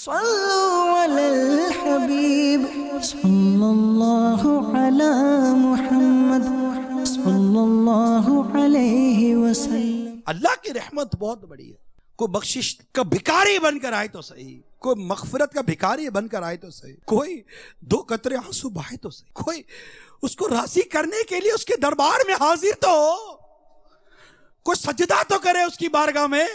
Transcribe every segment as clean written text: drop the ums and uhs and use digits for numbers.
صلوا علی الحبیب صلی اللہ علی محمد صلی اللہ علیہ وسلم۔ اللہ کی رحمت بہت بڑی ہے۔ کوئی بخشش کا بھکاری بن کر آئے تو صحیح، کوئی مغفرت کا بھکاری بن کر آئے تو صحیح، کوئی 2 قطرے آنسو بہائے تو صحیح، کوئی اس کو راضی کرنے کے لیے اس کے دربار میں حاضر تو ہو، کوئی سجدہ تو کرے اس کی بارگاہ میں،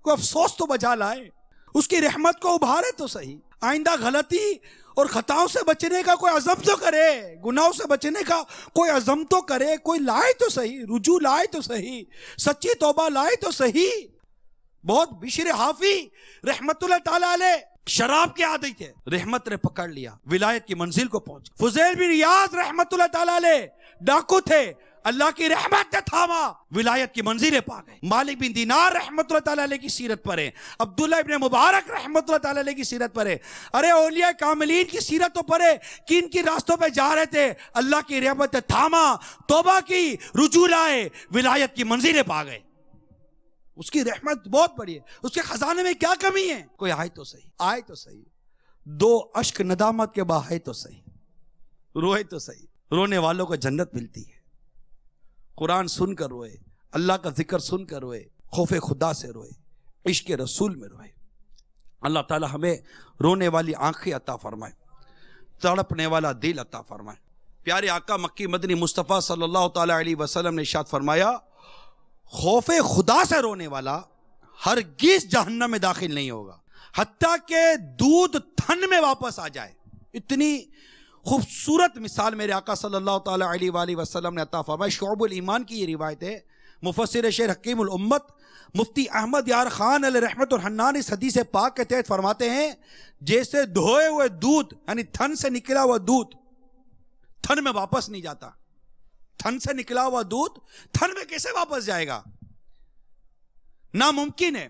کوئی افسوس تو بجا لائے، اس کی رحمت کو ابھارے تو صحیح، آئندہ غلطی اور خطاؤں سے بچنے کا کوئی عزم تو کرے، گناہوں سے بچنے کا کوئی عزم تو کرے، کوئی لائے تو صحیح، رجوع لائے تو صحیح، سچی توبہ لائے تو صحیح۔ بہت بشر حافی رحمت اللہ تعالیٰ علیہ شراب کے عادی تھے، رحمت نے پکڑ لیا، ولایت کی منزل کو پہنچ۔ فضیل بن ریاض رحمت اللہ تعالیٰ علیہ ڈاکو تھے، اللہ کی رحمت نے تھاما، ولایت کی منزلیں پا گئے۔ مالک بن دینار رحمت اللہ تعالیٰ علیہ کی سیرت پر ہے، عبداللہ ابن مبارک رحمت اللہ تعالیٰ علیہ کی سیرت پر ہے، ارے اولیاء کاملین کی سیرت پر ہے کہ ان کی راستوں پہ جا رہے تھے، اللہ کی رحمت نے تھاما، توبہ کی، رجوع لائے، ولایت کی منزلیں پا گئے۔ اس کی رحمت بہت بڑی ہے، اس کے خزانے میں کیا کمی ہے؟ کوئی آئے تو صحیح، آئے تو صحیح، 2 اشک ندامت کے بہائے تو صحیح، روئے تو صحیح۔ رونے والوں کو جنت ملتی ہے، قرآن سن کر روئے، اللہ کا ذکر سن کر روئے، خوف خدا سے روئے، عشق رسول میں روئے۔ اللہ تعالی ہمیں رونے والی آنکھیں عطا فرمائے، تڑپنے والا دل عطا فرمائے۔ پیارے آقا مکی مدنی مصطفیٰ صلی اللہ تعالی علیہ وسلم نے ارشاد فرمایا، خوف خدا سے رونے والا ہرگز جہنم میں داخل نہیں ہوگا حتیٰ کہ دودھ تھن میں واپس آ جائے۔ اتنی خوبصورت مثال میرے آقا صلی اللہ تعالی علیہ وآلہ وسلم نے عطا فرمائی۔ شعب الایمان کی یہ روایت ہے، مفسر شیر حکیم الامت مفتی احمد یار خان علیہ رحمت الحنان اس حدیث پاک کے تحت فرماتے ہیں، جیسے دھوئے ہوئے دودھ یعنی تھن سے نکلا ہوا دودھ تھن میں واپس نہیں جاتا، تھن سے نکلا ہوا دودھ تھن میں کیسے واپس جائے گا؟ ناممکن ہے۔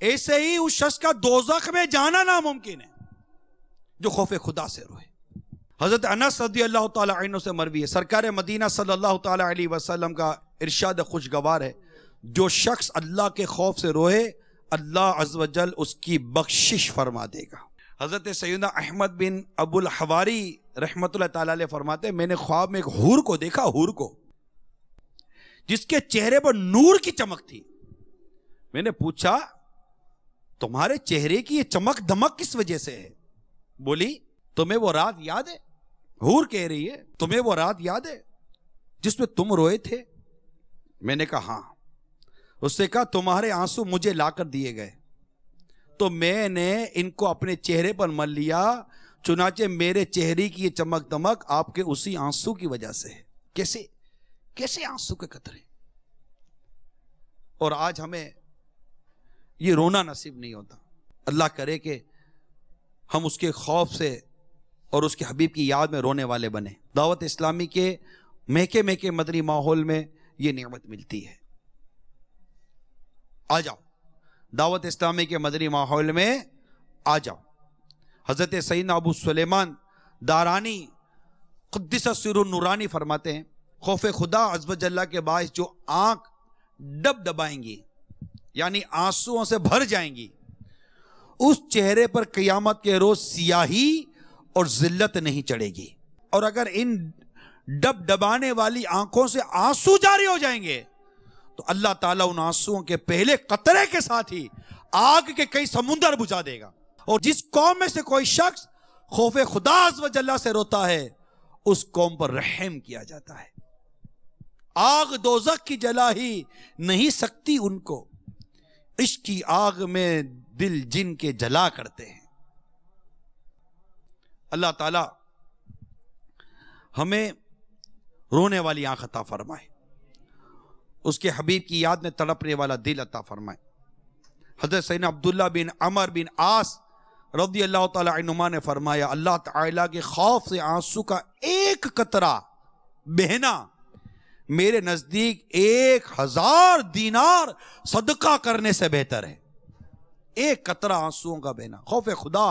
ایسے ہی اس شخص کا دوزخ میں جانا ناممکن ہے جو خوف خدا سے روئے۔ حضرت انس رضی اللہ تعالی عنہ سے مروی ہے، سرکار مدینہ صلی اللہ تعالی علیہ وسلم کا ارشاد خوشگوار ہے، جو شخص اللہ کے خوف سے روئے اللہ عز و جل اس کی بخشش فرما دے گا۔ حضرت سیدنا احمد بن ابو الحواری رحمت اللہ تعالی علیہ فرماتے ہیں، میں نے خواب میں ایک حور کو دیکھا، حور کو جس کے چہرے پر نور کی چمک تھی۔ میں نے پوچھا تمہارے چہرے کی یہ چمک دمک کس وجہ سے ہے؟ بولی تمہیں وہ رات یاد ہے؟ حور کہہ رہی ہے تمہیں وہ رات یاد ہے جس میں تم روئے تھے؟ میں نے کہا ہاں۔ اس سے کہا تمہارے آنسو مجھے لا کر دیے گئے تو میں نے ان کو اپنے چہرے پر مل لیا، چنانچہ میرے چہرے کی یہ چمک دمک آپ کے اسی آنسو کی وجہ سے ہے۔ کیسے آنسو کے قطرے؟ اور آج ہمیں یہ رونا نصیب نہیں ہوتا۔ اللہ کرے کہ ہم اس کے خوف سے اور اس کے حبیب کی یاد میں رونے والے بنے۔ دعوت اسلامی کے مہکے مہکے مدنی ماحول میں یہ نعمت ملتی ہے۔ آ جاؤ دعوت اسلامی کے مدنی ماحول میں آ جاؤ۔ حضرت سیدنا ابو سلیمان دارانی قدس سر نورانی فرماتے ہیں، خوف خدا عز و جل کے باعث جو آنکھ ڈب ڈبائیں گی یعنی آنسوؤں سے بھر جائیں گی، اس چہرے پر قیامت کے روز سیاہی اور ذلت نہیں چڑھے گی۔ اور اگر ان ڈب ڈبانے والی آنکھوں سے آنسو جاری ہو جائیں گے تو اللہ تعالیٰ ان آنسوؤں کے پہلے قطرے کے ساتھ ہی آگ کے کئی سمندر بجھا دے گا۔ اور جس قوم میں سے کوئی شخص خوف خدا عز و جل سے روتا ہے اس قوم پر رحم کیا جاتا ہے۔ آگ دوزخ کی جلا ہی نہیں سکتی ان کو، عشق کی آگ میں دل جن کے جلا کرتے ہیں۔ اللہ تعالی ہمیں رونے والی آنکھ عطا فرمائے، اس کے حبیب کی یاد میں تڑپنے والا دل عطا فرمائے۔ حضرت سیدنا عبداللہ بن عمر بن عاص رضی اللہ تعالی عنہما نے فرمایا، اللہ تعالیٰ کے خوف سے آنسو کا ایک قطرہ بہنا میرے نزدیک 1000 دینار صدقہ کرنے سے بہتر ہے۔ ایک قطرہ آنسوؤں کا بہنا خوف خدا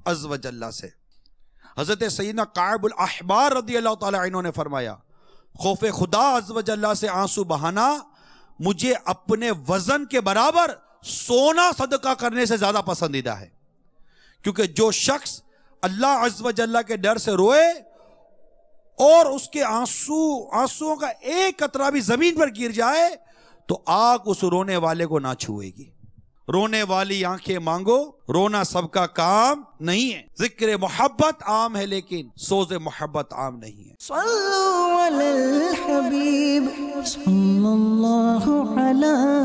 عز و جل سے۔ حضرت سیدنا کعب الاحبار رضی اللہ تعالی عنہ نے فرمایا، خوف خدا عز و جل سے آنسو بہانا مجھے اپنے وزن کے برابر سونا صدقہ کرنے سے زیادہ پسندیدہ ہے۔ کیونکہ جو شخص اللہ عز و جل کے ڈر سے روئے اور اس کے آنسوؤں کا ایک قطرہ بھی زمین پر گر جائے تو آگ اس رونے والے کو نہ چھوئے گی. رونے والی آنکھیں مانگو، رونا سب کا کام نہیں ہے. ذکر محبت عام ہے لیکن سوز محبت عام نہیں ہے. صلو علی الحبیب صلی اللہ علیہ